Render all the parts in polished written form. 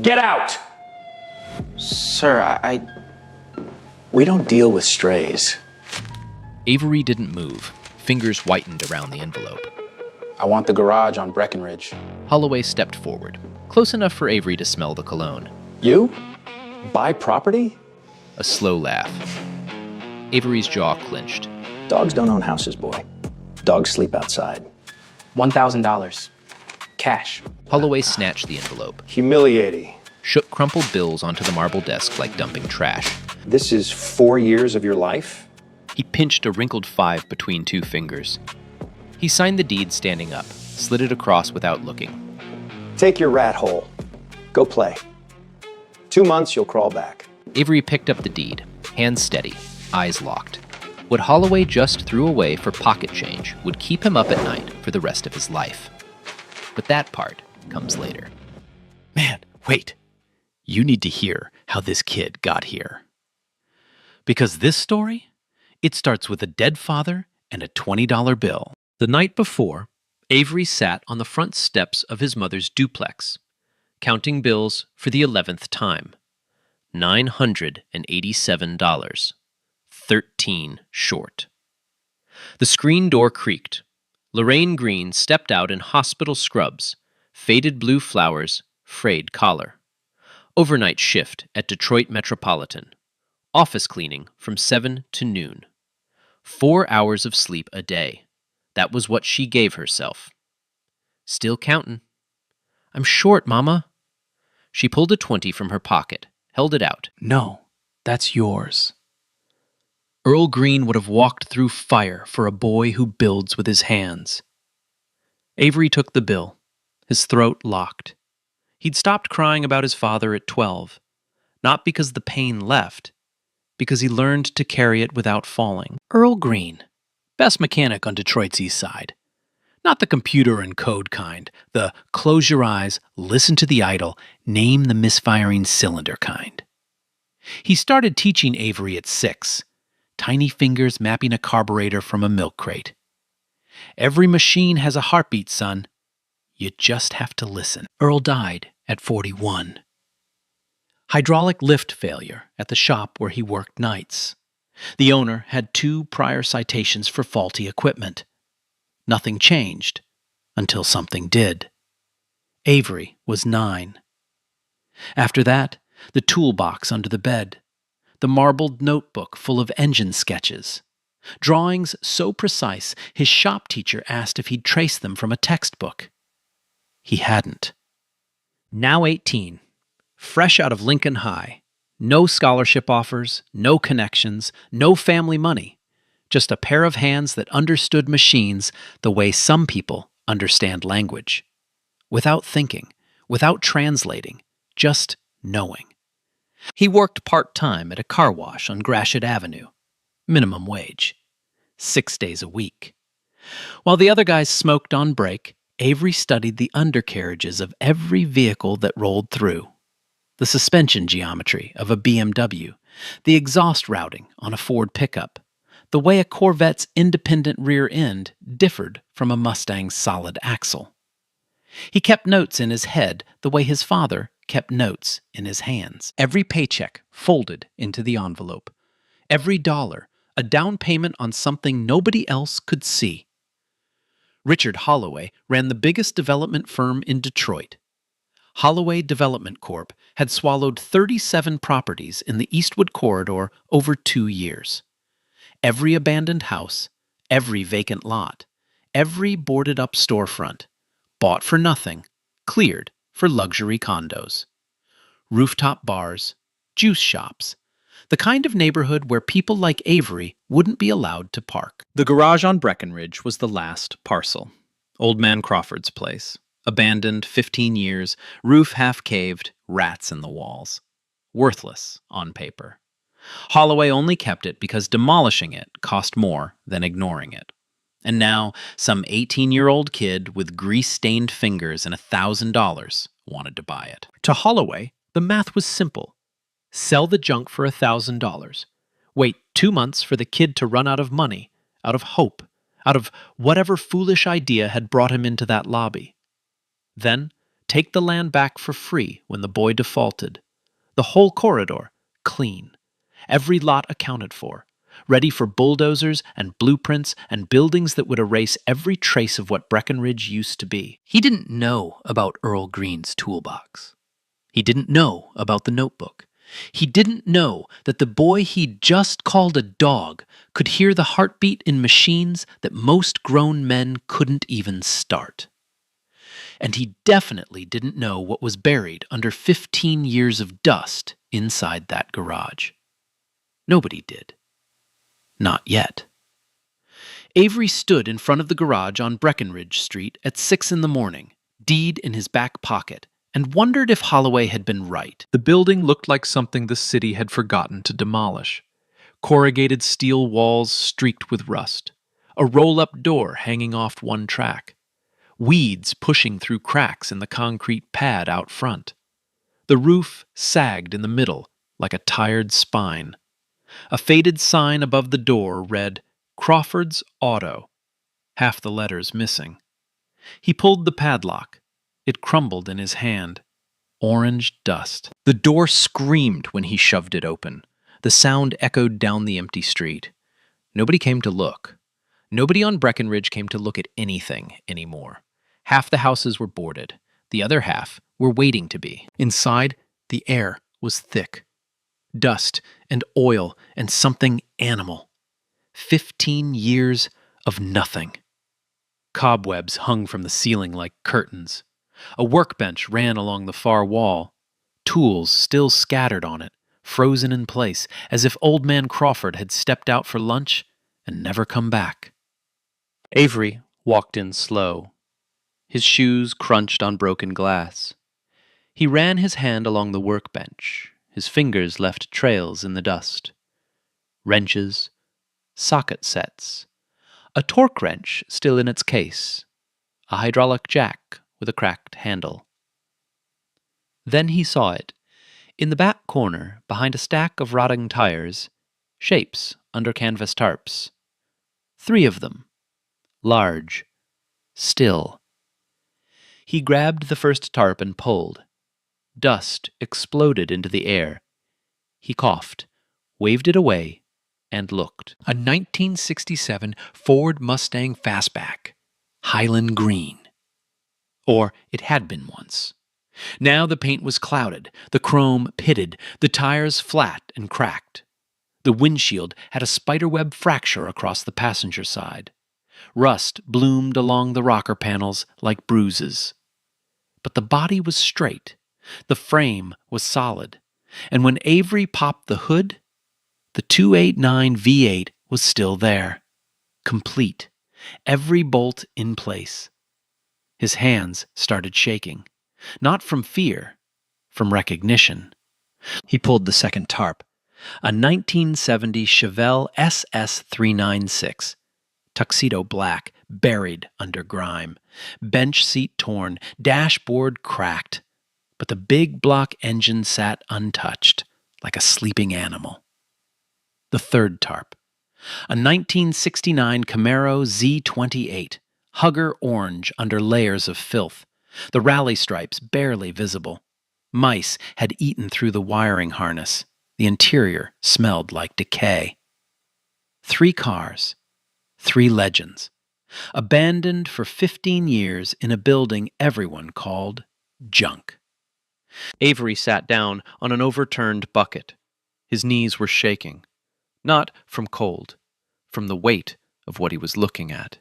Get out! Sir, we don't deal with strays. Avery didn't move. Fingers whitened around the envelope. I want the garage on Breckenridge. Holloway stepped forward, close enough for Avery to smell the cologne. You? Buy property? A slow laugh. Avery's jaw clenched. Dogs don't own houses, boy. Dogs sleep outside. $1,000. Cash. Holloway snatched the envelope, Humiliating. shook crumpled bills onto the marble desk like dumping trash. This is 4 years of your life? He pinched a wrinkled 5 between 2 fingers. He signed the deed standing up, slid it across without looking. Take your rat hole. Go play. 2 months, you'll crawl back. Avery picked up the deed, hands steady, eyes locked. What Holloway just threw away for pocket change would keep him up at night for the rest of his life. But that part comes later. Man, wait. You need to hear how this kid got here. Because this story, it starts with a dead father and a $20 bill. The night before, Avery sat on the front steps of his mother's duplex, counting bills for the 11th time. $987. 13 short. The screen door creaked. Lorraine Green stepped out in hospital scrubs, faded blue flowers, frayed collar. Overnight shift at Detroit Metropolitan. Office cleaning from 7 to noon. 4 hours of sleep a day. That was what she gave herself. Still countin'. I'm short, Mama. She pulled a 20 from her pocket, held it out. No, that's yours. Earl Green would have walked through fire for a boy who builds with his hands. Avery took the bill, his throat locked. He'd stopped crying about his father at 12, not because the pain left, because he learned to carry it without falling. Earl Green, best mechanic on Detroit's east side. Not the computer and code kind, the close your eyes, listen to the idle, name the misfiring cylinder kind. He started teaching Avery at 6, tiny fingers mapping a carburetor from a milk crate. Every machine has a heartbeat, son. You just have to listen. Earl died at 41. Hydraulic lift failure at the shop where he worked nights. The owner had 2 prior citations for faulty equipment. Nothing changed until something did. Avery was 9. After that, the toolbox under the bed, the marbled notebook full of engine sketches, drawings so precise his shop teacher asked if he'd trace them from a textbook. He hadn't. Now 18, fresh out of Lincoln High, no scholarship offers, no connections, no family money, just a pair of hands that understood machines the way some people understand language. Without thinking, without translating, just knowing. He worked part-time at a car wash on Gratiot Avenue, minimum wage, 6 days a week. While the other guys smoked on break, Avery studied the undercarriages of every vehicle that rolled through, the suspension geometry of a BMW, the exhaust routing on a Ford pickup, the way a Corvette's independent rear end differed from a Mustang's solid axle. He kept notes in his head the way his father kept notes in his hands. Every paycheck folded into the envelope. Every dollar, a down payment on something nobody else could see. Richard Holloway ran the biggest development firm in Detroit. Holloway Development Corp. Had swallowed 37 properties in the Eastwood Corridor over 2 years. Every abandoned house, every vacant lot, every boarded-up storefront, bought for nothing, cleared for luxury condos. Rooftop bars, juice shops, the kind of neighborhood where people like Avery wouldn't be allowed to park. The garage on Breckenridge was the last parcel. Old Man Crawford's place. Abandoned 15 years, roof half-caved, rats in the walls. Worthless on paper. Holloway only kept it because demolishing it cost more than ignoring it. And now, some 18-year-old kid with grease-stained fingers and $1,000 wanted to buy it. To Holloway, the math was simple. Sell the junk for $1,000. Wait 2 months for the kid to run out of money, out of hope, out of whatever foolish idea had brought him into that lobby. Then, take the land back for free when the boy defaulted. The whole corridor, clean. Every lot accounted for, ready for bulldozers and blueprints and buildings that would erase every trace of what Breckenridge used to be. He didn't know about Earl Green's toolbox. He didn't know about the notebook. He didn't know that the boy he'd just called a dog could hear the heartbeat in machines that most grown men couldn't even start. And he definitely didn't know what was buried under 15 years of dust inside that garage. Nobody did. Not yet. Avery stood in front of the garage on Breckenridge Street at 6 in the morning, deed in his back pocket, and wondered if Holloway had been right. The building looked like something the city had forgotten to demolish. Corrugated steel walls streaked with rust. A roll-up door hanging off one track. Weeds pushing through cracks in the concrete pad out front. The roof sagged in the middle like a tired spine. A faded sign above the door read, "Crawford's Auto," half the letters missing. He pulled the padlock. It crumbled in his hand. Orange dust. The door screamed when he shoved it open. The sound echoed down the empty street. Nobody came to look. Nobody on Breckenridge came to look at anything anymore. Half the houses were boarded. The other half were waiting to be. Inside, the air was thick. Dust and oil and something animal. 15 years of nothing. Cobwebs hung from the ceiling like curtains. A workbench ran along the far wall. Tools still scattered on it, frozen in place, as if Old Man Crawford had stepped out for lunch and never come back. Avery walked in slow. His shoes crunched on broken glass. He ran his hand along the workbench. His fingers left trails in the dust. Wrenches, socket sets, a torque wrench still in its case, a hydraulic jack with a cracked handle. Then he saw it. In the back corner, behind a stack of rotting tires, shapes under canvas tarps. 3 of them. Large. Still. He grabbed the first tarp and pulled. Dust exploded into the air. He coughed, waved it away, and looked. A 1967 Ford Mustang Fastback. Highland green. Or it had been once. Now the paint was clouded, the chrome pitted, the tires flat and cracked. The windshield had a spiderweb fracture across the passenger side. Rust bloomed along the rocker panels like bruises. But the body was straight. The frame was solid. And when Avery popped the hood, the 289 V8 was still there. Complete. Every bolt in place. His hands started shaking. Not from fear, from recognition. He pulled the second tarp. A 1970 Chevelle SS396. Tuxedo black, buried under grime. Bench seat torn, dashboard cracked. But the big block engine sat untouched, like a sleeping animal. The third tarp. A 1969 Camaro Z28. Hugger orange under layers of filth. The rally stripes barely visible. Mice had eaten through the wiring harness. The interior smelled like decay. 3 cars. 3 legends. Abandoned for 15 years in a building everyone called junk. Avery sat down on an overturned bucket. His knees were shaking. Not from cold, from the weight of what he was looking at.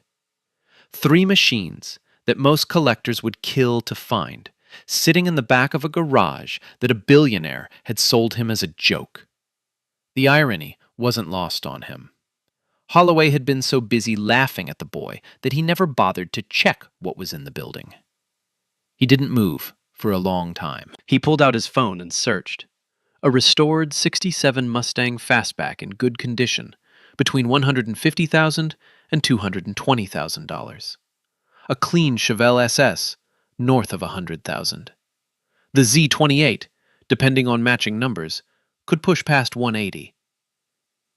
3 machines that most collectors would kill to find, sitting in the back of a garage that a billionaire had sold him as a joke. The irony wasn't lost on him. Holloway had been so busy laughing at the boy that he never bothered to check what was in the building. He didn't move for a long time. He pulled out his phone and searched. A restored 67 Mustang Fastback in good condition, between $150,000 and $220,000. A clean Chevelle SS, north of $100,000. The Z28, depending on matching numbers, could push past $180,000.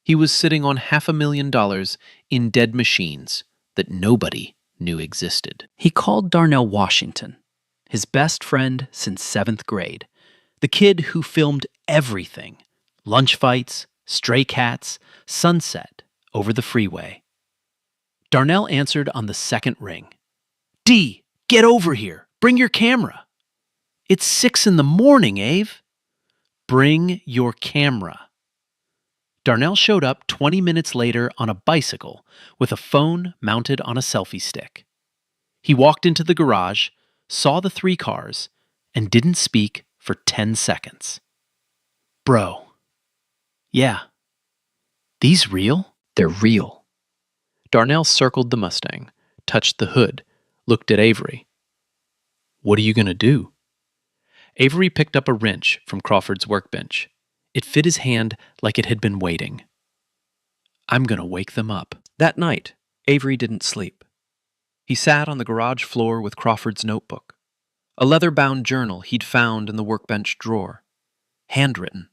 He was sitting on $500,000 in dead machines that nobody knew existed. He called Darnell Washington. his best friend since 7th grade, the kid who filmed everything: lunch fights, stray cats, sunset over the freeway. Darnell answered on the second ring. "D, get over here. Bring your camera." "It's 6 in the morning, Ave." "Bring your camera." Darnell showed up 20 minutes later on a bicycle with a phone mounted on a selfie stick. He walked into the garage, saw the 3 cars, and didn't speak for 10 seconds. "Bro. Yeah. These real?" They're real. Darnell circled the Mustang, touched the hood, looked at Avery. "What are you going to do?" Avery picked up a wrench from Crawford's workbench. It fit his hand like it had been waiting. "I'm going to wake them up." That night, Avery didn't sleep. He sat on the garage floor with Crawford's notebook, a leather-bound journal he'd found in the workbench drawer. Handwritten,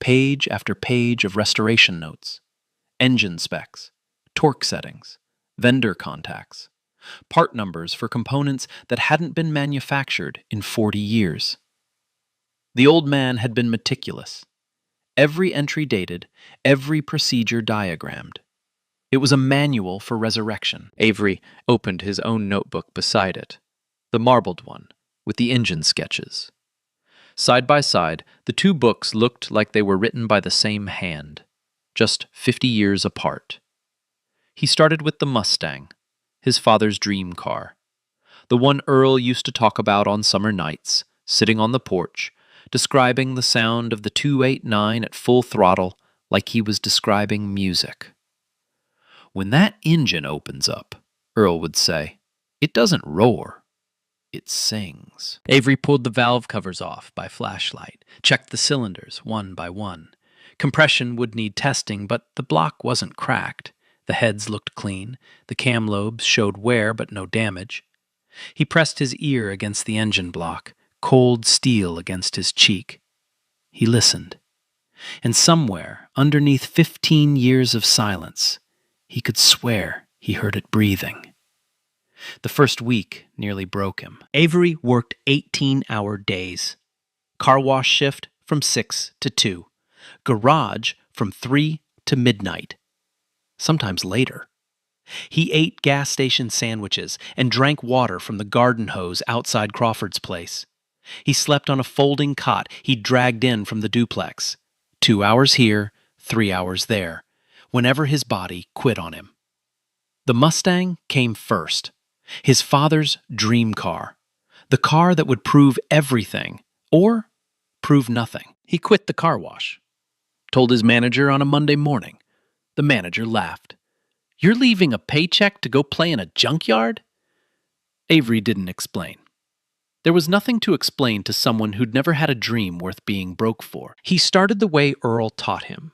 page after page of restoration notes, engine specs, torque settings, vendor contacts, part numbers for components that hadn't been manufactured in 40 years. The old man had been meticulous. Every entry dated, every procedure diagrammed. It was a manual for resurrection. Avery opened his own notebook beside it, the marbled one, with the engine sketches. Side by side, the 2 books looked like they were written by the same hand, just 50 years apart. He started with the Mustang, his father's dream car, the one Earl used to talk about on summer nights, sitting on the porch, describing the sound of the 289 at full throttle like he was describing music. "When that engine opens up," Earl would say, "it doesn't roar, it sings." Avery pulled the valve covers off by flashlight, checked the cylinders one by one. Compression would need testing, but the block wasn't cracked. The heads looked clean, the cam lobes showed wear but no damage. He pressed his ear against the engine block, cold steel against his cheek. He listened. And somewhere, underneath 15 years of silence, he could swear he heard it breathing. The first week nearly broke him. Avery worked 18-hour days. Car wash shift from 6 to 2. Garage from 3 to midnight. Sometimes later. He ate gas station sandwiches and drank water from the garden hose outside Crawford's place. He slept on a folding cot he'd dragged in from the duplex. 2 hours here, 3 hours there, whenever his body quit on him. The Mustang came first. His father's dream car. The car that would prove everything, or prove nothing. He quit the car wash. Told his manager on a Monday morning. The manager laughed. "You're leaving a paycheck to go play in a junkyard?" Avery didn't explain. There was nothing to explain to someone who'd never had a dream worth being broke for. He started the way Earl taught him.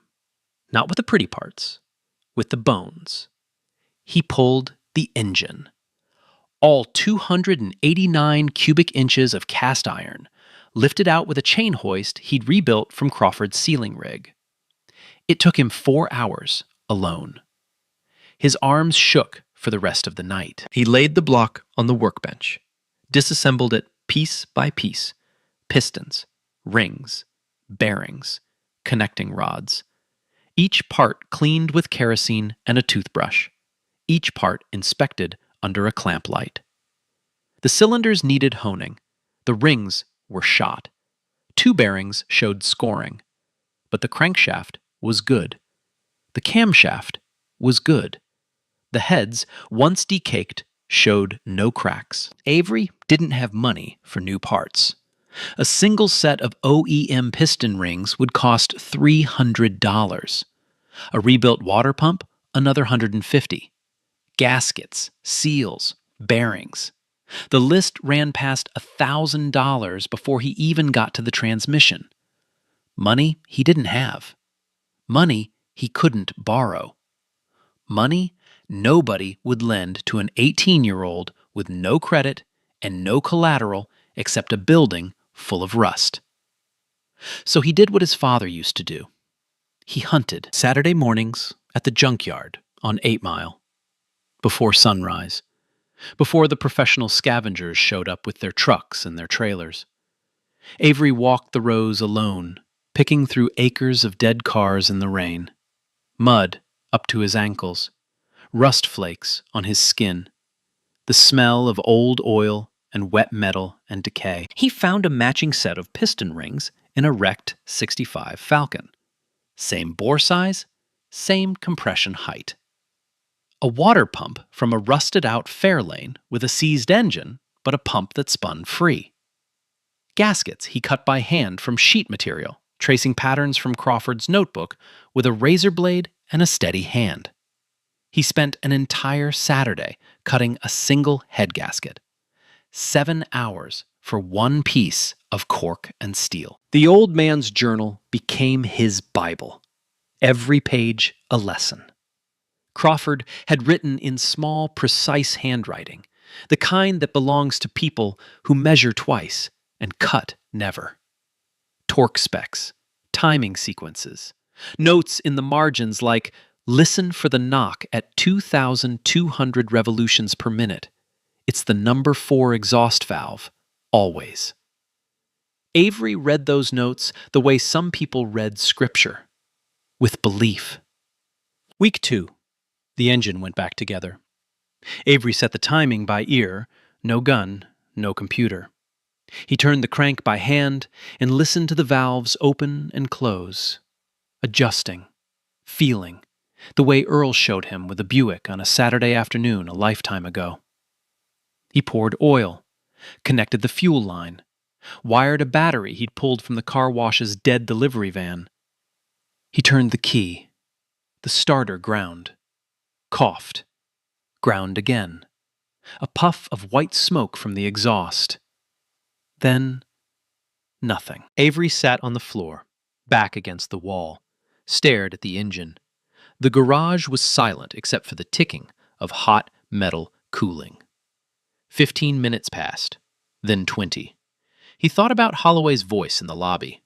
Not with the pretty parts, with the bones. He pulled the engine. All 289 cubic inches of cast iron, lifted out with a chain hoist he'd rebuilt from Crawford's ceiling rig. It took him 4 hours alone. His arms shook for the rest of the night. He laid the block on the workbench, disassembled it piece by piece: pistons, rings, bearings, connecting rods. Each part cleaned with kerosene and a toothbrush. Each part inspected under a clamp light. The cylinders needed honing. The rings were shot. 2 bearings showed scoring. But the crankshaft was good. The camshaft was good. The heads, once decaked, showed no cracks. Avery didn't have money for new parts. A single set of OEM piston rings would cost $300. A rebuilt water pump, another $150. Gaskets, seals, bearings. The list ran past $1,000 before he even got to the transmission. Money he didn't have. Money he couldn't borrow. Money nobody would lend to an 18-year-old with no credit and no collateral except a building full of rust. So he did what his father used to do. He hunted Saturday mornings at the junkyard on 8 Mile before sunrise. before the professional scavengers showed up with their trucks and their trailers. Avery walked the rows alone, picking through acres of dead cars in the rain. Mud up to his ankles, rust flakes on his skin, the smell of old oil and wet metal and decay. He found a matching set of piston rings in a wrecked 65 Falcon. Same bore size, same compression height. A water pump from a rusted-out Fairlane with a seized engine, but a pump that spun free. Gaskets he cut by hand from sheet material, tracing patterns from Crawford's notebook with a razor blade and a steady hand. He spent an entire Saturday cutting a single head gasket. 7 hours for one piece of cork and steel. The old man's journal became his Bible. Every page a lesson. Crawford had written in small, precise handwriting, the kind that belongs to people who measure twice and cut never. Torque specs, timing sequences, notes in the margins like, listen for the knock at 2,200 revolutions per minute. It's the number 4 exhaust valve, always. Avery read those notes the way some people read scripture, with belief. Week 2. The engine went back together. Avery set the timing by ear, no gun, no computer. He turned the crank by hand and listened to the valves open and close, adjusting, feeling, the way Earl showed him with a Buick on a Saturday afternoon a lifetime ago. He poured oil, connected the fuel line, wired a battery he'd pulled from the car wash's dead delivery van. He turned the key. The starter ground. Coughed. Ground again. A puff of white smoke from the exhaust. Then, nothing. Avery sat on the floor, back against the wall, stared at the engine. The garage was silent except for the ticking of hot metal cooling. 15 minutes passed, then 20. He thought about Holloway's voice in the lobby.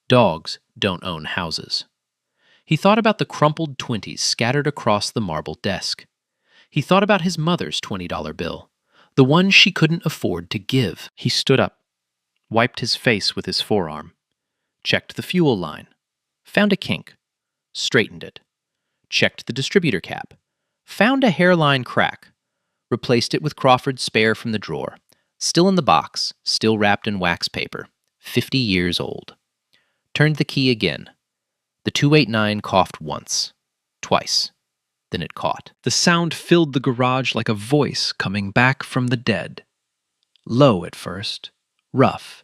Dogs don't own houses. He thought about the crumpled 20s scattered across the marble desk. He thought about his mother's $20 bill, the one she couldn't afford to give. He stood up, wiped his face with his forearm, checked the fuel line, found a kink, straightened it, checked the distributor cap, found a hairline crack, replaced it with Crawford's spare from the drawer, still in the box, still wrapped in wax paper, 50 years old. Turned the key again. The 289 coughed once, twice. Then it caught. The sound filled the garage like a voice coming back from the dead. Low at first, rough,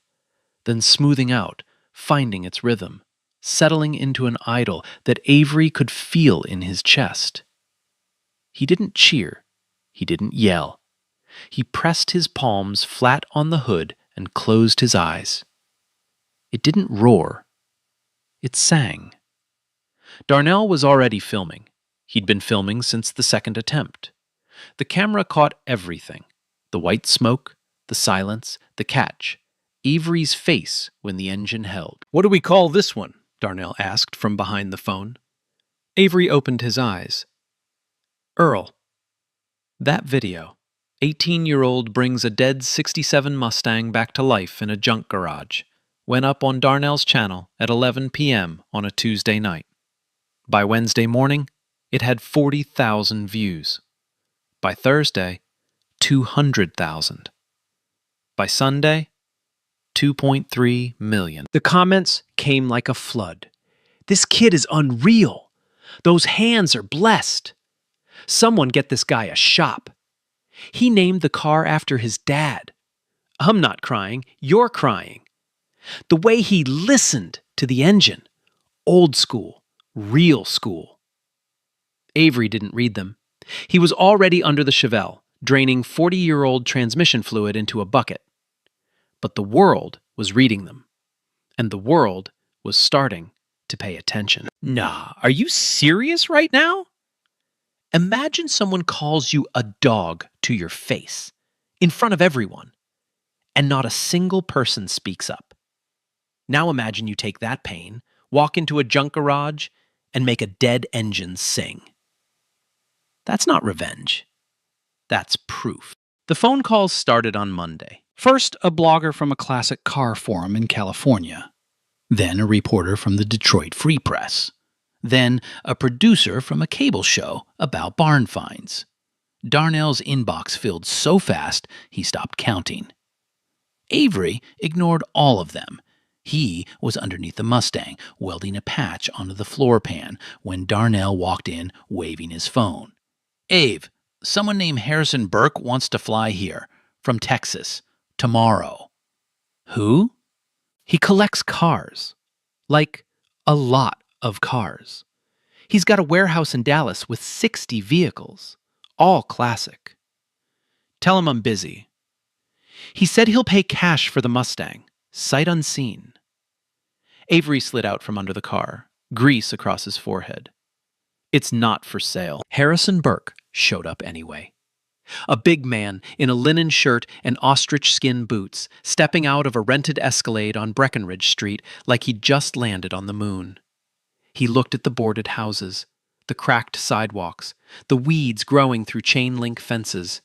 then smoothing out, finding its rhythm, settling into an idol that Avery could feel in his chest. He didn't cheer. He didn't yell. He pressed his palms flat on the hood and closed his eyes. It didn't roar. It sang. Darnell was already filming. He'd been filming since the second attempt. The camera caught everything. The white smoke, the silence, the catch. Avery's face when the engine held. "What do we call this one?" Darnell asked from behind the phone. Avery opened his eyes. "Earl." That video. 18-year-old brings a dead 67 Mustang back to life in a junk garage. Went up on Darnell's channel at 11 p.m. on a Tuesday night. By Wednesday morning, it had 40,000 views. By Thursday, 200,000. By Sunday, 2.3 million. The comments came like a flood. "This kid is unreal. Those hands are blessed. Someone get this guy a shop. He named the car after his dad. I'm not crying, you're crying. The way he listened to the engine. Old school, real school." Avery didn't read them. He was already under the Chevelle, draining 40-year-old transmission fluid into a bucket. But the world was reading them. And the world was starting to pay attention. Nah, are you serious right now? Imagine someone calls you a dog to your face, in front of everyone, and not a single person speaks up. Now imagine you take that pain, walk into a junk garage, and make a dead engine sing. That's not revenge. That's proof. The phone calls started on Monday. First, a blogger from a classic car forum in California. Then a reporter from the Detroit Free Press. Then a producer from a cable show about barn finds. Darnell's inbox filled so fast he stopped counting. Avery ignored all of them. He was underneath the Mustang, welding a patch onto the floor pan when Darnell walked in, waving his phone. "Ave, someone named Harrison Burke wants to fly here, from Texas, tomorrow." Who? He collects cars. Like, a lot of cars. He's got a warehouse in Dallas with 60 vehicles, all classic. Tell him I'm busy. He said he'll pay cash for the Mustang, sight unseen. Avery slid out from under the car, grease across his forehead. It's not for sale. Harrison Burke showed up anyway. A big man in a linen shirt and ostrich skin boots, stepping out of a rented Escalade on Breckenridge Street like he'd just landed on the moon. He looked at the boarded houses, the cracked sidewalks, the weeds growing through chain-link fences.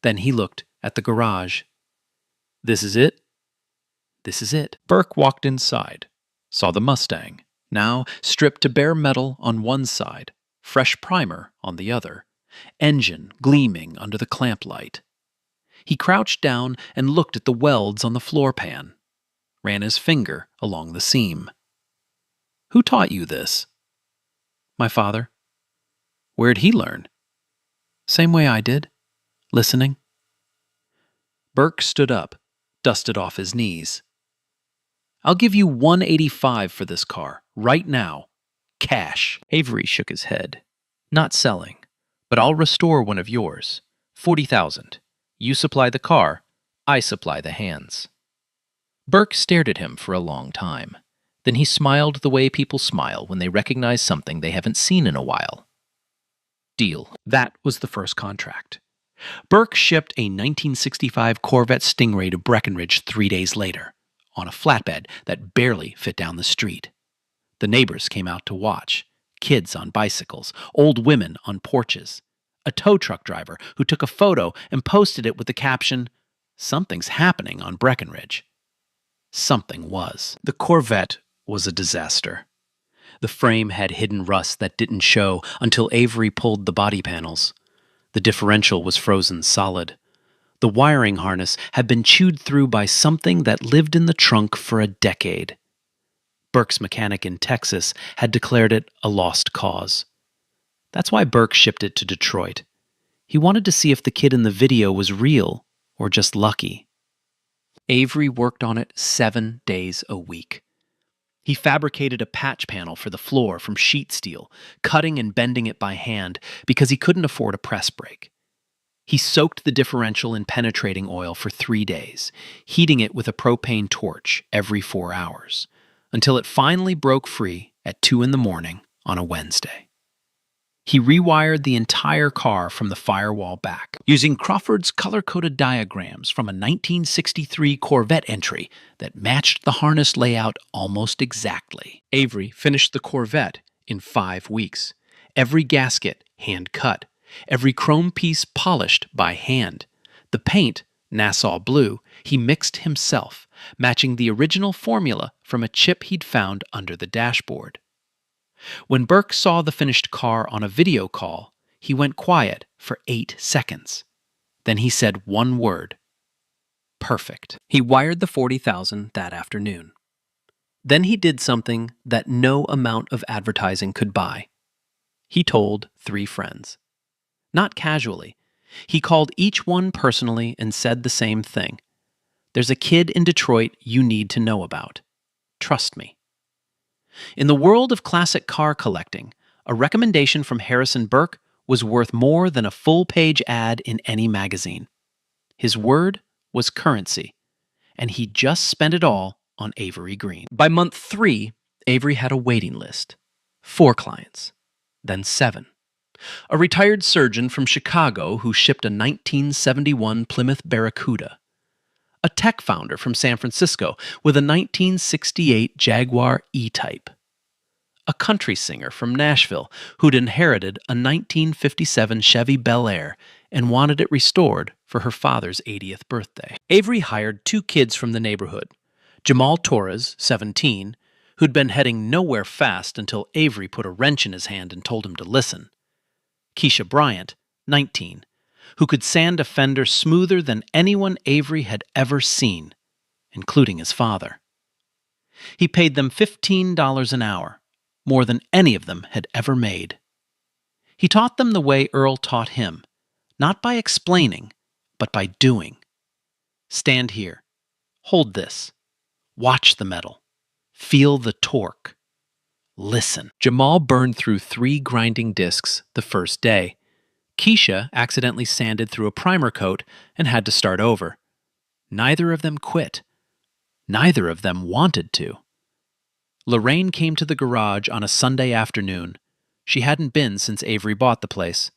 Then he looked at the garage. This is it? This is it. Burke walked inside, saw the Mustang, now stripped to bare metal on one side, fresh primer on the other, engine gleaming under the clamp light. He crouched down and looked at the welds on the floor pan, ran his finger along the seam. Who taught you this? My father. Where'd he learn? Same way I did, listening. Burke stood up, dusted off his knees. I'll give you $185 for this car, right now. Cash. Avery shook his head. Not selling, but I'll restore one of yours. $40,000. You supply the car, I supply the hands. Burke stared at him for a long time. Then he smiled the way people smile when they recognize something they haven't seen in a while. Deal. That was the first contract. Burke shipped a 1965 Corvette Stingray to Breckenridge 3 days later, on a flatbed that barely fit down the street. The neighbors came out to watch, kids on bicycles, old women on porches, a tow truck driver who took a photo and posted it with the caption, "Something's happening on Breckenridge." Something was. The Corvette was a disaster. The frame had hidden rust that didn't show until Avery pulled the body panels. The differential was frozen solid. The wiring harness had been chewed through by something that lived in the trunk for a decade. Burke's mechanic in Texas had declared it a lost cause. That's why Burke shipped it to Detroit. He wanted to see if the kid in the video was real or just lucky. Avery worked on it 7 days a week. He fabricated a patch panel for the floor from sheet steel, cutting and bending it by hand because he couldn't afford a press brake. He soaked the differential in penetrating oil for 3 days, heating it with a propane torch every 4 hours, until it finally broke free at 2 a.m. on a Wednesday. He rewired the entire car from the firewall back, using Crawford's color-coded diagrams from a 1963 Corvette entry that matched the harness layout almost exactly. Avery finished the Corvette in 5 weeks. Every gasket hand-cut, every chrome piece polished by hand. The paint, Nassau blue, he mixed himself, matching the original formula from a chip he'd found under the dashboard. When Burke saw the finished car on a video call, he went quiet for 8 seconds. Then he said one word. Perfect. He wired the $40,000 that afternoon. Then he did something that no amount of advertising could buy. He told 3 friends. Not casually. He called each one personally and said the same thing. There's a kid in Detroit you need to know about. Trust me. In the world of classic car collecting, a recommendation from Harrison Burke was worth more than a full-page ad in any magazine. His word was currency, and he just spent it all on Avery Green. By month 3, Avery had a waiting list. 4 clients, then 7. A retired surgeon from Chicago who shipped a 1971 Plymouth Barracuda. A tech founder from San Francisco with a 1968 Jaguar E-Type. A country singer from Nashville who'd inherited a 1957 Chevy Bel Air and wanted it restored for her father's 80th birthday. Avery hired 2 kids from the neighborhood, Jamal Torres, 17, who'd been heading nowhere fast until Avery put a wrench in his hand and told him to listen, Keisha Bryant, 19, who could sand a fender smoother than anyone Avery had ever seen, including his father. He paid them $15 an hour, more than any of them had ever made. He taught them the way Earl taught him, not by explaining, but by doing. Stand here. Hold this. Watch the metal. Feel the torque. Listen. Jamal burned through 3 grinding discs the first day. Keisha accidentally sanded through a primer coat and had to start over. Neither of them quit. Neither of them wanted to. Lorraine came to the garage on a Sunday afternoon. She hadn't been since Avery bought the place.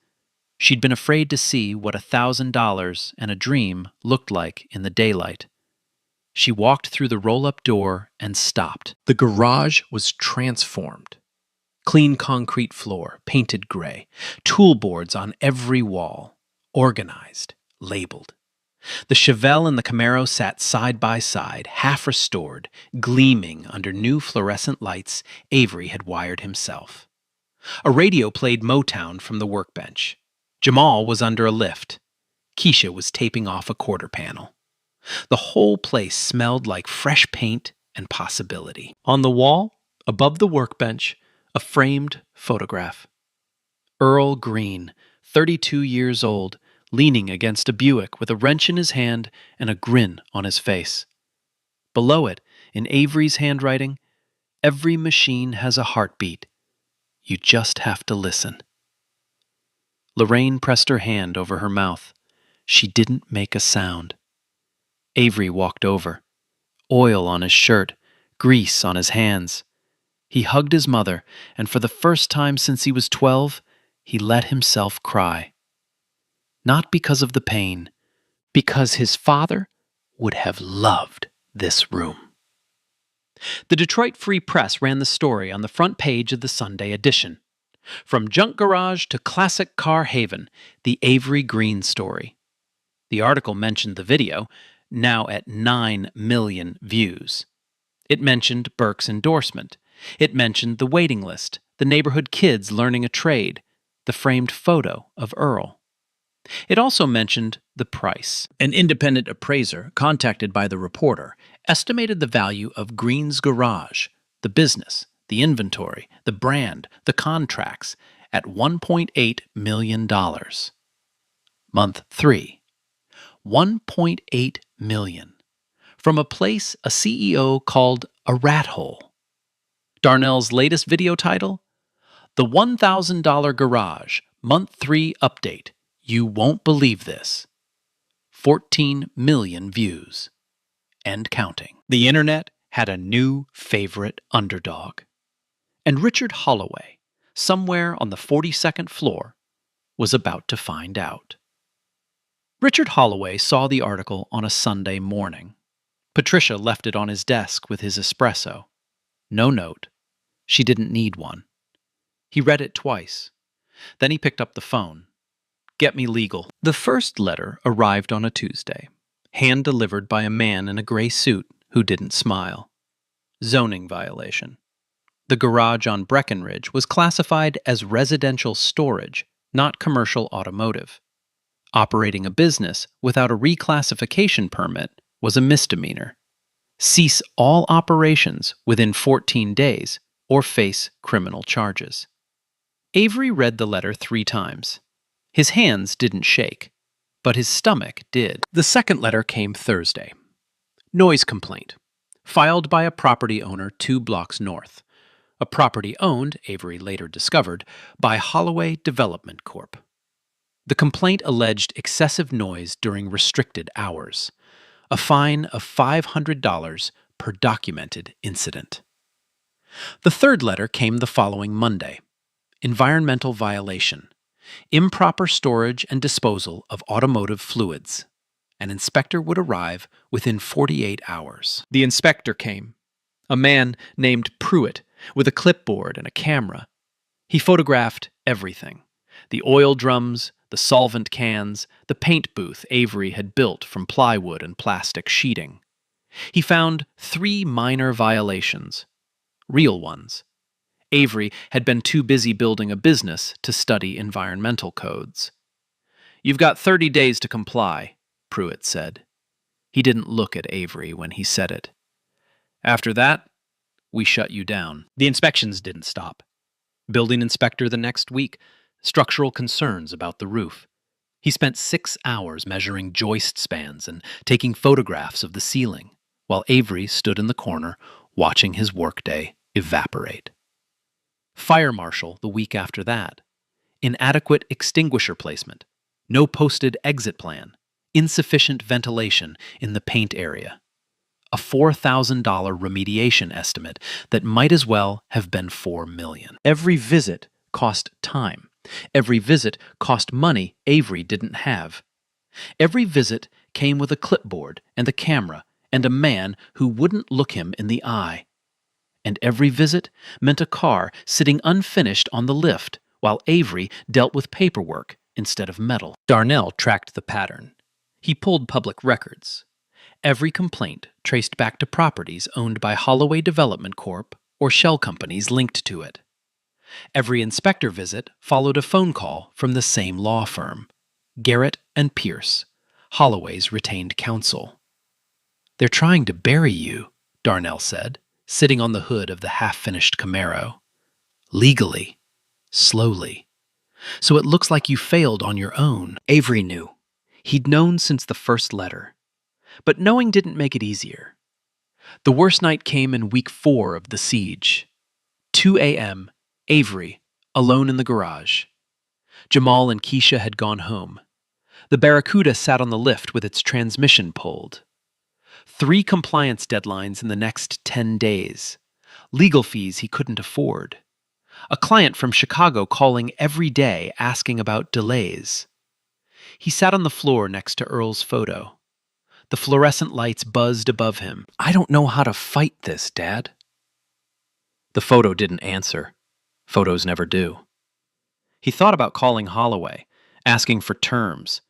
She'd been afraid to see what $1,000 and a dream looked like in the daylight. She walked through the roll-up door and stopped. The garage was transformed. Clean concrete floor, painted gray, tool boards on every wall, organized, labeled. The Chevelle and the Camaro sat side by side, half restored, gleaming under new fluorescent lights Avery had wired himself. A radio played Motown from the workbench. Jamal was under a lift. Keisha was taping off a quarter panel. The whole place smelled like fresh paint and possibility. On the wall, above the workbench, a framed photograph. Earl Green, 32 years old, leaning against a Buick with a wrench in his hand and a grin on his face. Below it, in Avery's handwriting, every machine has a heartbeat. You just have to listen. Lorraine pressed her hand over her mouth. She didn't make a sound. Avery walked over. Oil on his shirt, grease on his hands. He hugged his mother, and for the first time since he was 12, he let himself cry. Not because of the pain, because his father would have loved this room. The Detroit Free Press ran the story on the front page of the Sunday edition. From junk garage to classic car haven, the Avery Green story. The article mentioned the video, now at 9 million views. It mentioned Burke's endorsement. It mentioned the waiting list, the neighborhood kids learning a trade, the framed photo of Earl. It also mentioned the price. An independent appraiser, contacted by the reporter, estimated the value of Green's garage, the business, the inventory, the brand, the contracts, at $1.8 million. Month 3. $1.8 million. From a place a CEO called a rat hole. Darnell's latest video title? The $1,000 Garage, Month 3 Update. You won't believe this. 14 million views. And counting. The internet had a new favorite underdog. And Richard Holloway, somewhere on the 42nd floor, was about to find out. Richard Holloway saw the article on a Sunday morning. Patricia left it on his desk with his espresso. No note. She didn't need one. He read it twice. Then he picked up the phone. Get me legal. The first letter arrived on a Tuesday, hand-delivered by a man in a gray suit who didn't smile. Zoning violation. The garage on Breckenridge was classified as residential storage, not commercial automotive. Operating a business without a reclassification permit was a misdemeanor. Cease all operations within 14 days or face criminal charges. Avery read the letter 3 times. His hands didn't shake, but his stomach did. The second letter came Thursday. Noise complaint, filed by a property owner 2 blocks north. A property owned, Avery later discovered, by Holloway Development Corp. The complaint alleged excessive noise during restricted hours. A fine of $500 per documented incident. The third letter came the following Monday. Environmental violation. Improper storage and disposal of automotive fluids. An inspector would arrive within 48 hours. The inspector came. A man named Pruitt with a clipboard and a camera. He photographed everything. The oil drums, the solvent cans, the paint booth Avery had built from plywood and plastic sheeting. He found 3 minor violations. Real ones. Avery had been too busy building a business to study environmental codes. "You've got 30 days to comply," Pruitt said. He didn't look at Avery when he said it. "After that, we shut you down." The inspections didn't stop. Building inspector the next week, structural concerns about the roof. He spent 6 hours measuring joist spans and taking photographs of the ceiling, while Avery stood in the corner watching his workday evaporate. Fire marshal the week after that. Inadequate extinguisher placement. No posted exit plan. Insufficient ventilation in the paint area. A $4,000 remediation estimate that might as well have been $4 million. Every visit cost time. Every visit cost money Avery didn't have. Every visit came with a clipboard and a camera and a man who wouldn't look him in the eye. And every visit meant a car sitting unfinished on the lift while Avery dealt with paperwork instead of metal. Darnell tracked the pattern. He pulled public records. Every complaint traced back to properties owned by Holloway Development Corp. Or shell companies linked to it. Every inspector visit followed a phone call from the same law firm, Garrett and Pierce, Holloway's retained counsel. "They're trying to bury you," Darnell said, sitting on the hood of the half-finished Camaro. "Legally. Slowly. So it looks like you failed on your own." Avery knew. He'd known since the first letter. But knowing didn't make it easier. The worst night came in week 4 of the siege. 2 a.m., Avery, alone in the garage. Jamal and Keisha had gone home. The Barracuda sat on the lift with its transmission pulled. 3 compliance deadlines in the next 10 days. Legal fees he couldn't afford. A client from Chicago calling every day asking about delays. He sat on the floor next to Earl's photo. The fluorescent lights buzzed above him. "I don't know how to fight this, Dad." The photo didn't answer. Photos never do. He thought about calling Holloway, asking for terms,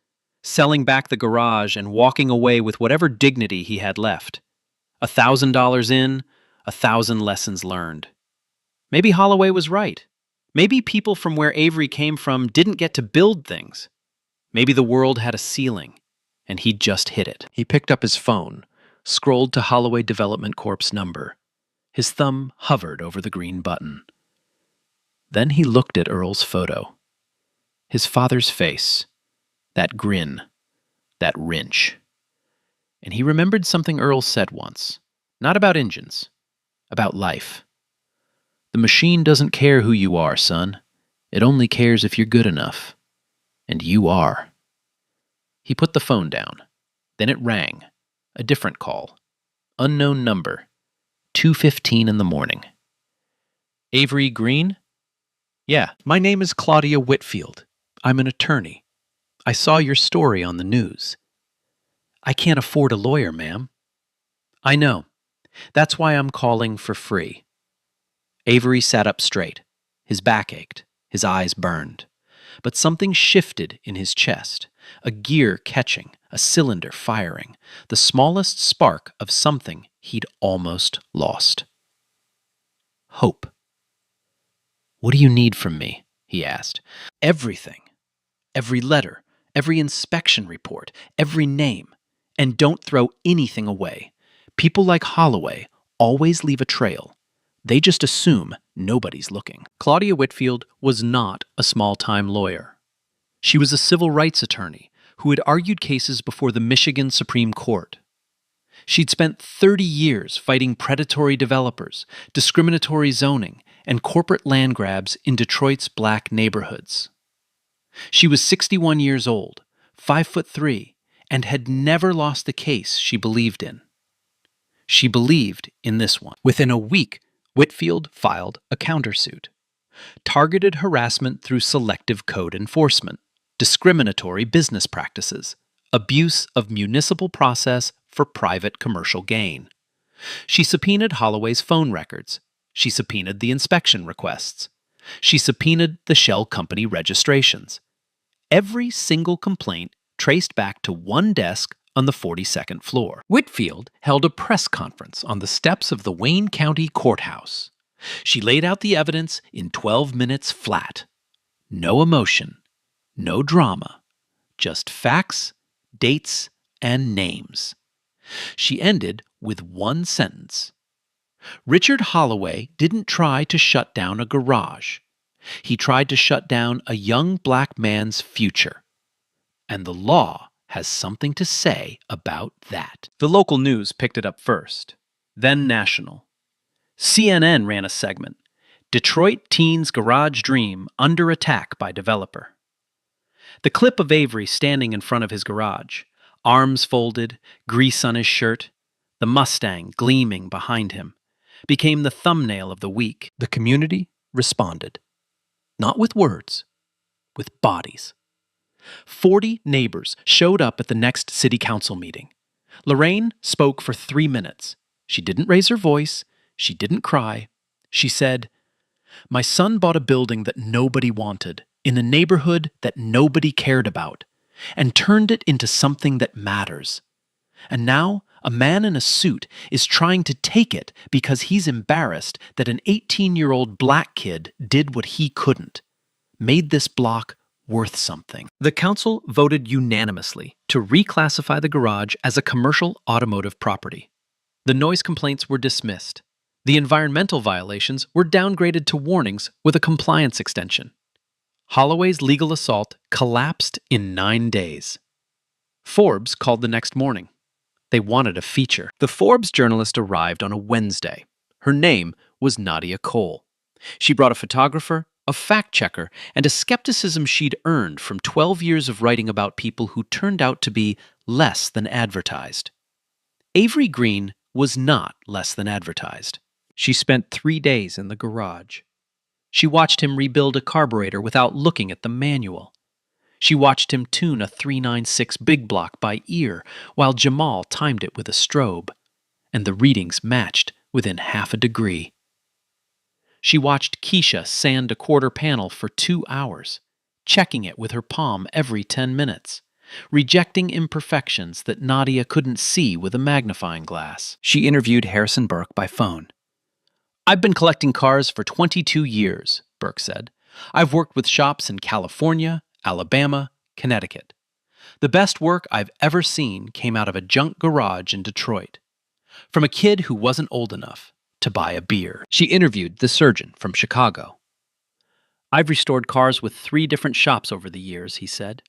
selling back the garage and walking away with whatever dignity he had left. $1,000 in, 1,000 lessons learned. Maybe Holloway was right. Maybe people from where Avery came from didn't get to build things. Maybe the world had a ceiling, and he'd just hit it. He picked up his phone, scrolled to Holloway Development Corp's number. His thumb hovered over the green button. Then he looked at Earl's photo. His father's face. That grin. That wrench. And he remembered something Earl said once. Not about engines. About life. "The machine doesn't care who you are, son. It only cares if you're good enough. And you are." He put the phone down. Then it rang. A different call. Unknown number. 2:15 in the morning. "Avery Green?" "Yeah, my name is Claudia Whitfield. I'm an attorney. I saw your story on the news." "I can't afford a lawyer, ma'am." "I know. That's why I'm calling for free." Avery sat up straight. His back ached. His eyes burned. But something shifted in his chest. A gear catching, a cylinder firing, the smallest spark of something he'd almost lost. Hope. "What do you need from me?" he asked. "Everything. Every letter, every inspection report, every name. And don't throw anything away. People like Holloway always leave a trail. They just assume nobody's looking." Claudia Whitfield was not a small-time lawyer. She was a civil rights attorney who had argued cases before the Michigan Supreme Court. She'd spent 30 years fighting predatory developers, discriminatory zoning, and corporate land grabs in Detroit's black neighborhoods. She was 61 years old, 5'3", and had never lost the case she believed in. She believed in this one. Within a week, Whitfield filed a countersuit. Targeted harassment through selective code enforcement, discriminatory business practices, abuse of municipal process for private commercial gain. She subpoenaed Holloway's phone records. She subpoenaed the inspection requests. She subpoenaed the shell company registrations. Every single complaint traced back to one desk on the 42nd floor. Whitfield held a press conference on the steps of the Wayne County Courthouse. She laid out the evidence in 12 minutes flat. No emotion, no drama, just facts, dates, and names. She ended with one sentence. Richard Holloway didn't try to shut down a garage. He tried to shut down a young black man's future. And the law has something to say about that. The local news picked it up first, then national. CNN ran a segment, Detroit Teen's Garage Dream Under Attack by Developer. The clip of Avery standing in front of his garage, arms folded, grease on his shirt, the Mustang gleaming behind him, became the thumbnail of the week. The community responded. Not with words, with bodies. 40 neighbors showed up at the next city council meeting. Lorraine spoke for 3 minutes. She didn't raise her voice. She didn't cry. She said, "My son bought a building that nobody wanted, in a neighborhood that nobody cared about, and turned it into something that matters. And now a man in a suit is trying to take it because he's embarrassed that an 18-year-old black kid did what he couldn't, made this block worth something." The council voted unanimously to reclassify the garage as a commercial automotive property. The noise complaints were dismissed. The environmental violations were downgraded to warnings with a compliance extension. Holloway's legal assault collapsed in 9 days. Forbes called the next morning. They wanted a feature. The Forbes journalist arrived on a Wednesday. Her name was Nadia Cole. She brought a photographer, a fact-checker, and a skepticism she'd earned from 12 years of writing about people who turned out to be less than advertised. Avery Green was not less than advertised. She spent 3 days in the garage. She watched him rebuild a carburetor without looking at the manual. She watched him tune a 396 big block by ear while Jamal timed it with a strobe, and the readings matched within half a degree. She watched Keisha sand a quarter panel for 2 hours, checking it with her palm every 10 minutes, rejecting imperfections that Nadia couldn't see with a magnifying glass. She interviewed Harrison Burke by phone. "I've been collecting cars for 22 years, Burke said. "I've worked with shops in California, Alabama, Connecticut. The best work I've ever seen came out of a junk garage in Detroit, from a kid who wasn't old enough to buy a beer." She interviewed the surgeon from Chicago. "I've restored cars with 3 different shops over the years," he said.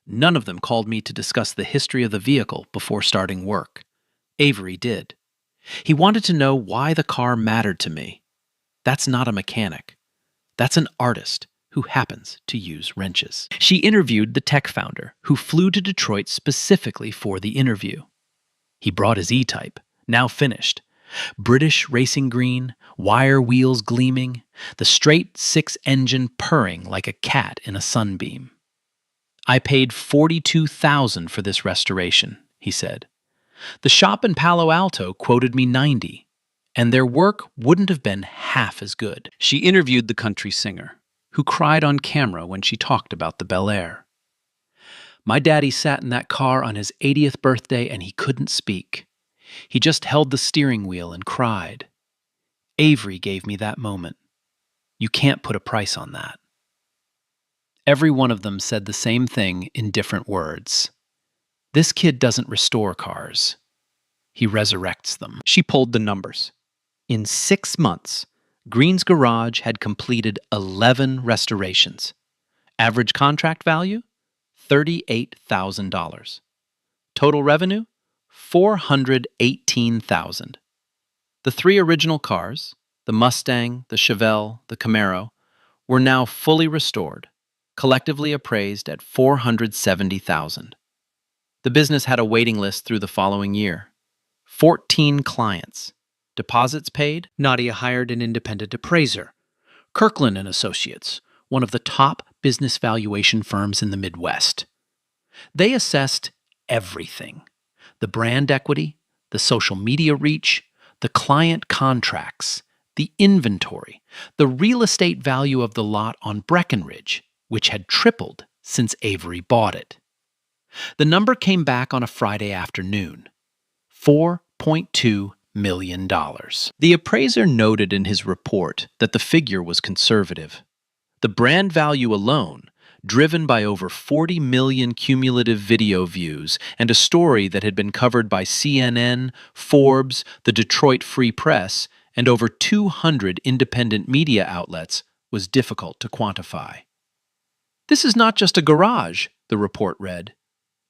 "None of them called me to discuss the history of the vehicle before starting work. Avery did. He wanted to know why the car mattered to me. That's not a mechanic. That's an artist who happens to use wrenches." She interviewed the tech founder who flew to Detroit specifically for the interview. He brought his E-Type, now finished. British racing green, wire wheels gleaming, the straight 6-engine purring like a cat in a sunbeam. "I paid $42,000 for this restoration," he said. "The shop in Palo Alto quoted me $90, and their work wouldn't have been half as good." She interviewed the country singer, who cried on camera when she talked about the Bel Air. "My daddy sat in that car on his 80th birthday and he couldn't speak. He just held the steering wheel and cried. Avery gave me that moment. You can't put a price on that." Every one of them said the same thing in different words. This kid doesn't restore cars. He resurrects them. She pulled the numbers. In 6 months, Green's Garage had completed 11 restorations. Average contract value? $38,000. Total revenue? $418,000. The 3 original cars, the Mustang, the Chevelle, the Camaro, were now fully restored, collectively appraised at $470,000. The business had a waiting list through the following year. 14 clients. Deposits paid, Nadia hired an independent appraiser, Kirkland & Associates, one of the top business valuation firms in the Midwest. They assessed everything: the brand equity, the social media reach, the client contracts, the inventory, the real estate value of the lot on Breckenridge, which had tripled since Avery bought it. The number came back on a Friday afternoon: $4.2 million. The appraiser noted in his report that the figure was conservative. The brand value alone, driven by over 40 million cumulative video views and a story that had been covered by CNN, Forbes, the Detroit Free Press, and over 200 independent media outlets, was difficult to quantify. "This is not just a garage," the report read.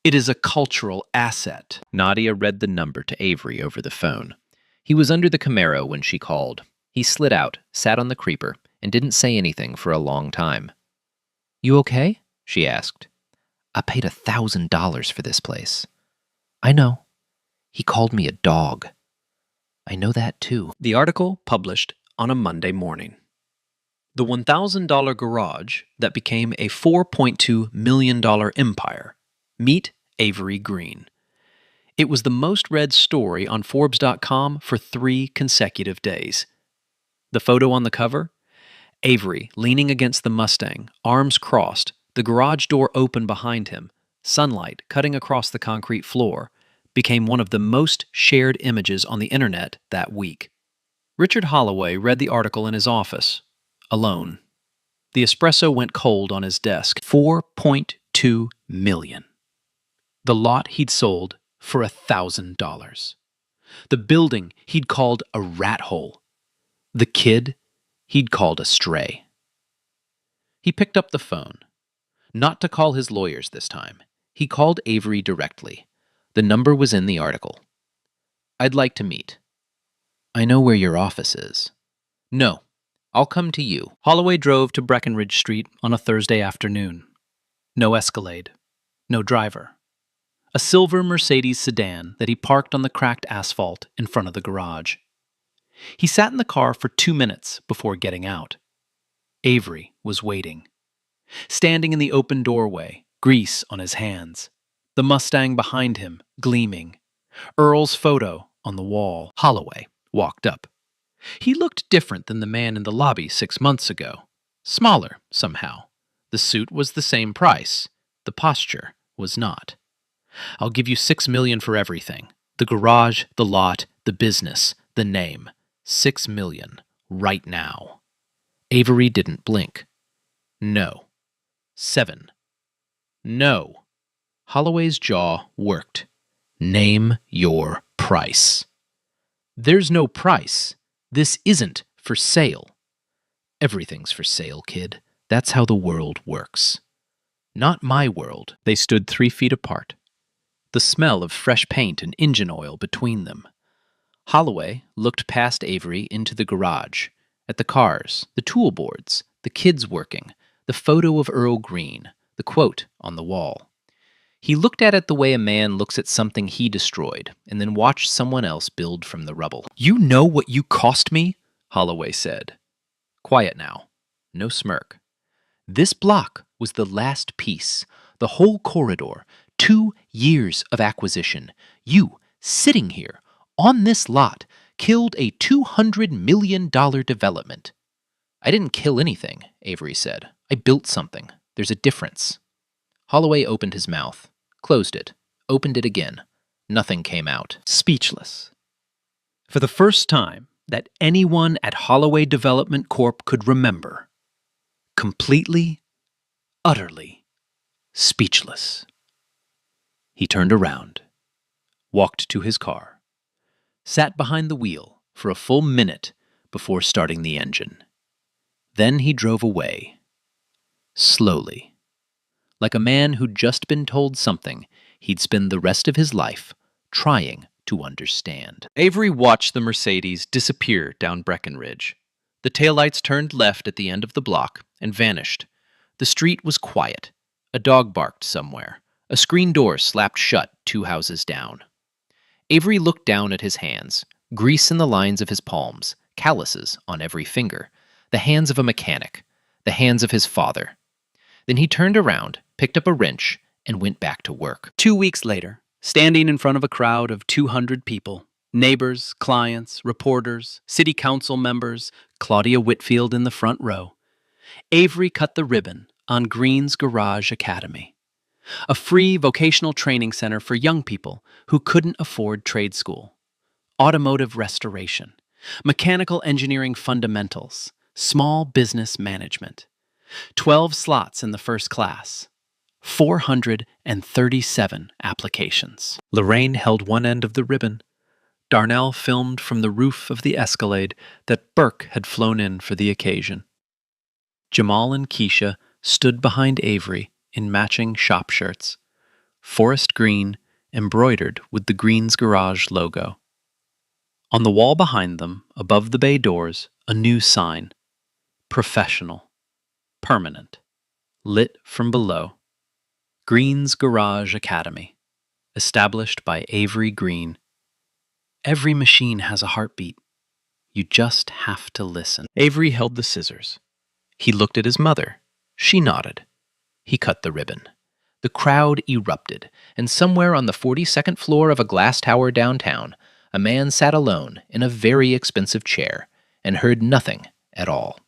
"It is a cultural asset." Nadia read the number to Avery over the phone. He was under the Camaro when she called. He slid out, sat on the creeper, and didn't say anything for a long time. "You okay?" she asked. "I paid $1,000 for this place." "I know. He called me a dog." "I know that too." The article published on a Monday morning. The $1,000 garage that became a $4.2 million empire. Meet Avery Green. It was the most read story on Forbes.com for 3 consecutive days. The photo on the cover? Avery leaning against the Mustang, arms crossed, the garage door open behind him, sunlight cutting across the concrete floor, became one of the most shared images on the internet that week. Richard Holloway read the article in his office, alone. The espresso went cold on his desk. $4.2 million. The lot he'd sold for $1,000. The building he'd called a rat hole. The kid he'd called a stray. He picked up the phone. Not to call his lawyers this time. He called Avery directly. The number was in the article. "I'd like to meet." "I know where your office is." "No, I'll come to you." Holloway drove to Breckenridge Street on a Thursday afternoon. No Escalade. No driver. A silver Mercedes sedan that he parked on the cracked asphalt in front of the garage. He sat in the car for 2 minutes before getting out. Avery was waiting. Standing in the open doorway, grease on his hands. The Mustang behind him, gleaming. Earl's photo on the wall. Holloway walked up. He looked different than the man in the lobby 6 months ago. Smaller, somehow. The suit was the same price. The posture was not. "I'll give you $6 million for everything. The garage, the lot, the business, the name. $6 million. Right now." Avery didn't blink. "No." 7. "No." Holloway's jaw worked. "Name your price." "There's no price. This isn't for sale." "Everything's for sale, kid. That's how the world works." "Not my world." They stood 3 feet apart. The smell of fresh paint and engine oil between them. Holloway looked past Avery into the garage, at the cars, the tool boards, the kids working, the photo of Earl Green, the quote on the wall. He looked at it the way a man looks at something he destroyed, and then watched someone else build from the rubble. "You know what you cost me?" Holloway said. Quiet now. No smirk. "This block was the last piece, the whole corridor, 2 years of acquisition. You, sitting here, on this lot, killed a $200 million development." "I didn't kill anything," Avery said. "I built something. There's a difference." Holloway opened his mouth, closed it, opened it again. Nothing came out. Speechless. For the first time that anyone at Holloway Development Corp. could remember. Completely, utterly speechless. He turned around, walked to his car, sat behind the wheel for a full minute before starting the engine. Then he drove away, slowly, like a man who'd just been told something he'd spend the rest of his life trying to understand. Avery watched the Mercedes disappear down Breckenridge. The taillights turned left at the end of the block and vanished. The street was quiet. A dog barked somewhere. A screen door slapped shut 2 houses down. Avery looked down at his hands, grease in the lines of his palms, calluses on every finger, the hands of a mechanic, the hands of his father. Then he turned around, picked up a wrench, and went back to work. 2 weeks later, standing in front of a crowd of 200 people, neighbors, clients, reporters, city council members, Claudia Whitfield in the front row, Avery cut the ribbon on Green's Garage Academy, a free vocational training center for young people who couldn't afford trade school. Automotive restoration, mechanical engineering fundamentals, small business management. 12 slots in the first class. 437 applications. Lorraine held one end of the ribbon. Darnell filmed from the roof of the Escalade that Burke had flown in for the occasion. Jamal and Keisha stood behind Avery in matching shop shirts, forest green embroidered with the Green's Garage logo. On the wall behind them, above the bay doors, a new sign: professional, permanent, lit from below. Green's Garage Academy, established by Avery Green. Every machine has a heartbeat. You just have to listen. Avery held the scissors. He looked at his mother. She nodded. He cut the ribbon. The crowd erupted, and somewhere on the 42nd floor of a glass tower downtown, a man sat alone in a very expensive chair and heard nothing at all.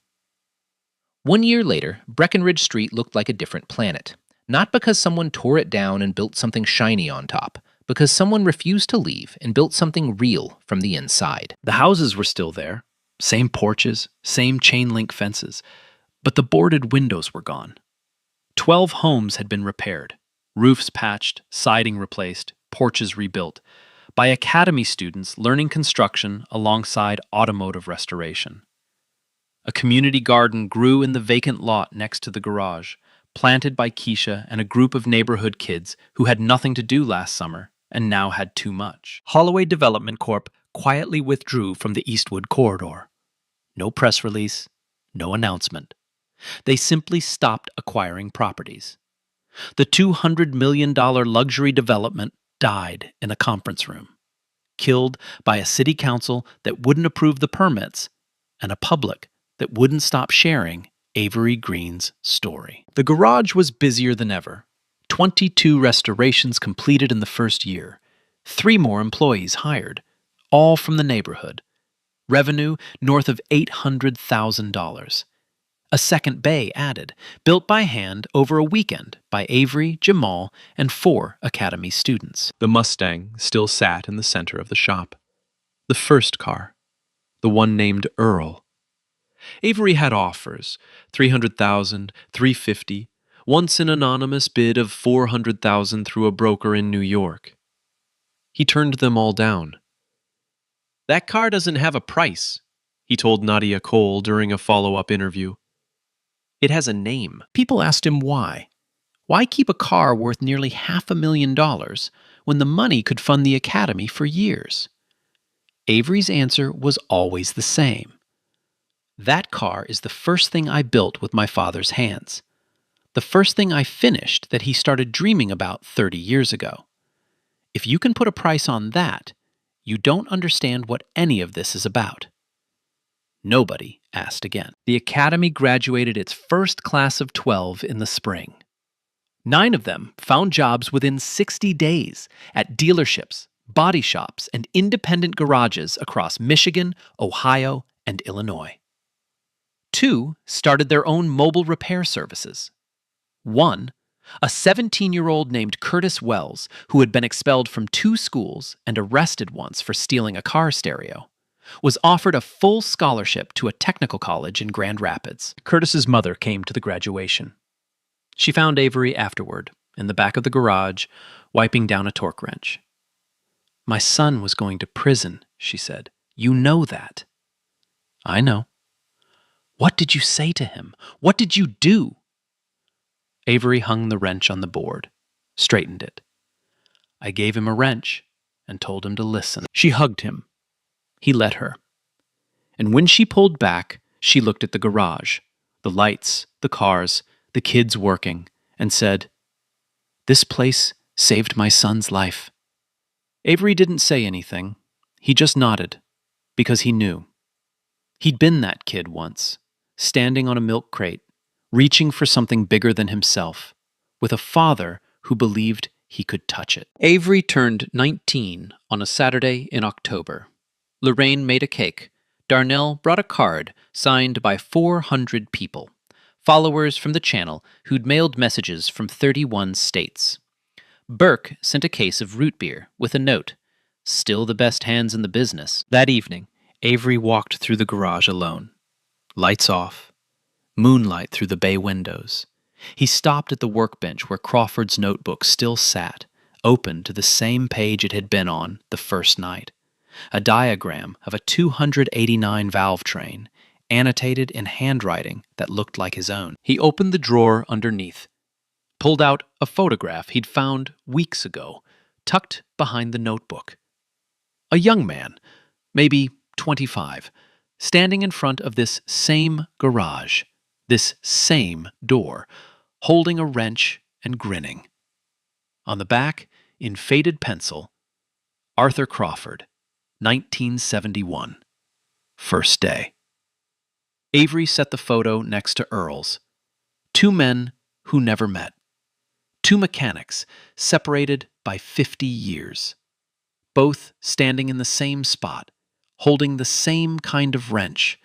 1 year later, Breckenridge Street looked like a different planet. Not because someone tore it down and built something shiny on top, because someone refused to leave and built something real from the inside. The houses were still there, same porches, same chain-link fences, but the boarded windows were gone. 12 homes had been repaired, roofs patched, siding replaced, porches rebuilt, by academy students learning construction alongside automotive restoration. A community garden grew in the vacant lot next to the garage, planted by Keisha and a group of neighborhood kids who had nothing to do last summer and now had too much. Holloway Development Corp. Quietly withdrew from the Eastwood corridor. No press release, no announcement. They simply stopped acquiring properties. The $200 million luxury development died in a conference room, killed by a city council that wouldn't approve the permits and a public that wouldn't stop sharing Avery Green's story. The garage was busier than ever. 22 restorations completed in the first year. 3 more employees hired, all from the neighborhood. Revenue north of $800,000. A second bay added, built by hand over a weekend by Avery, Jamal, and 4 academy students. The Mustang still sat in the center of the shop. The first car, the one named Earl. Avery had offers, $300,000, $350,000, once an anonymous bid of $400,000 through a broker in New York. He turned them all down. "That car doesn't have a price," he told Nadia Cole during a follow-up interview. "It has a name." People asked him why. Why keep a car worth nearly $500,000 when the money could fund the academy for years? Avery's answer was always the same. That car is the first thing I built with my father's hands. The first thing I finished that he started dreaming about 30 years ago. If you can put a price on that, you don't understand what any of this is about. Nobody asked again. The academy graduated its first class of 12 in the spring. 9 of them found jobs within 60 days at dealerships, body shops, and independent garages across Michigan, Ohio, and Illinois. 2 started their own mobile repair services. 1, a 17-year-old named Curtis Wells, who had been expelled from 2 schools and arrested once for stealing a car stereo, was offered a full scholarship to a technical college in Grand Rapids. Curtis's mother came to the graduation. She found Avery afterward, in the back of the garage, wiping down a torque wrench. "My son was going to prison," she said. "You know that." "I know." "What did you say to him? What did you do?" Avery hung the wrench on the board, straightened it. "I gave him a wrench and told him to listen." She hugged him. He let her. And when she pulled back, she looked at the garage, the lights, the cars, the kids working, and said, "This place saved my son's life." Avery didn't say anything. He just nodded, because he knew. He'd been that kid once, standing on a milk crate, reaching for something bigger than himself, with a father who believed he could touch it. Avery turned 19 on a Saturday in October. Lorraine made a cake. Darnell brought a card signed by 400 people, followers from the channel who'd mailed messages from 31 states. Burke sent a case of root beer with a note, "Still the best hands in the business." That evening, Avery walked through the garage alone. Lights off, moonlight through the bay windows. He stopped at the workbench where Crawford's notebook still sat, open to the same page it had been on the first night. A diagram of a 289 valve train, annotated in handwriting that looked like his own. He opened the drawer underneath, pulled out a photograph he'd found weeks ago, tucked behind the notebook. A young man, maybe 25, standing in front of this same garage, this same door, holding a wrench and grinning. On the back, in faded pencil, Arthur Crawford, 1971. First day. Avery set the photo next to Earl's. Two men who never met. Two mechanics separated by 50 years. Both standing in the same spot, holding the same kind of wrench,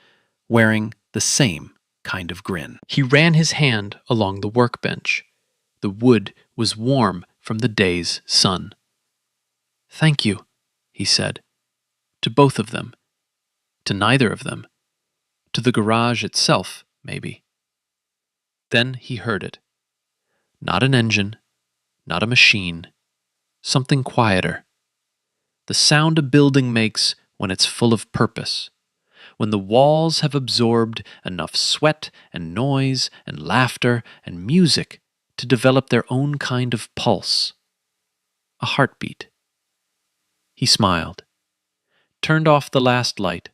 wearing the same kind of grin. He ran his hand along the workbench. The wood was warm from the day's sun. "Thank you," he said, to both of them, to neither of them, to the garage itself, maybe. Then he heard it. Not an engine, not a machine, something quieter. The sound a building makes when it's full of purpose, when the walls have absorbed enough sweat and noise and laughter and music to develop their own kind of pulse. A heartbeat. He smiled, turned off the last light,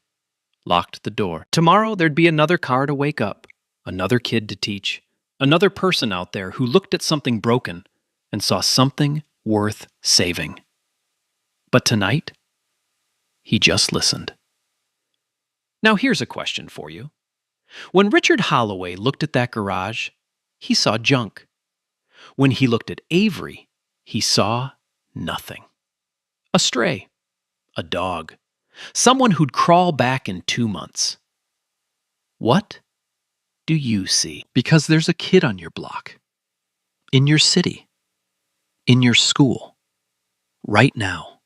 locked the door. Tomorrow there'd be another car to wake up, another kid to teach, another person out there who looked at something broken and saw something worth saving. But tonight, he just listened. Now here's a question for you. When Richard Holloway looked at that garage, he saw junk. When he looked at Avery, he saw nothing. A stray, a dog, someone who'd crawl back in 2 months. What do you see? Because there's a kid on your block, in your city, in your school, right now,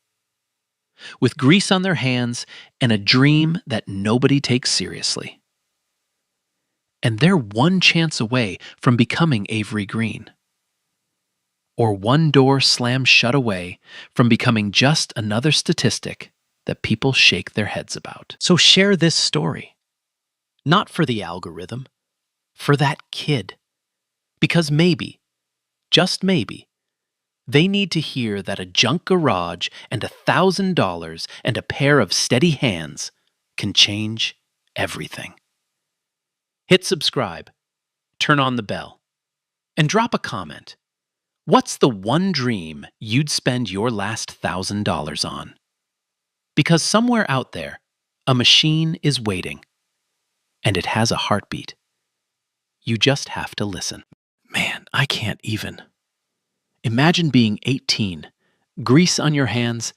with grease on their hands and a dream that nobody takes seriously. And they're one chance away from becoming Avery Green. Or one door slammed shut away from becoming just another statistic that people shake their heads about. So share this story. Not for the algorithm, for that kid. Because maybe, just maybe, they need to hear that a junk garage and $1,000 and a pair of steady hands can change everything. Hit subscribe, turn on the bell, and drop a comment. What's the one dream you'd spend your last $1,000 on? Because somewhere out there, a machine is waiting, and it has a heartbeat. You just have to listen. Man, I can't even. Imagine being 18, grease on your hands,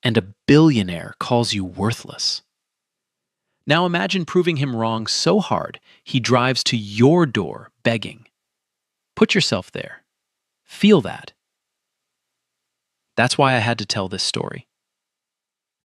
and a billionaire calls you worthless. Now imagine proving him wrong so hard he drives to your door begging. Put yourself there. Feel that. That's why I had to tell this story.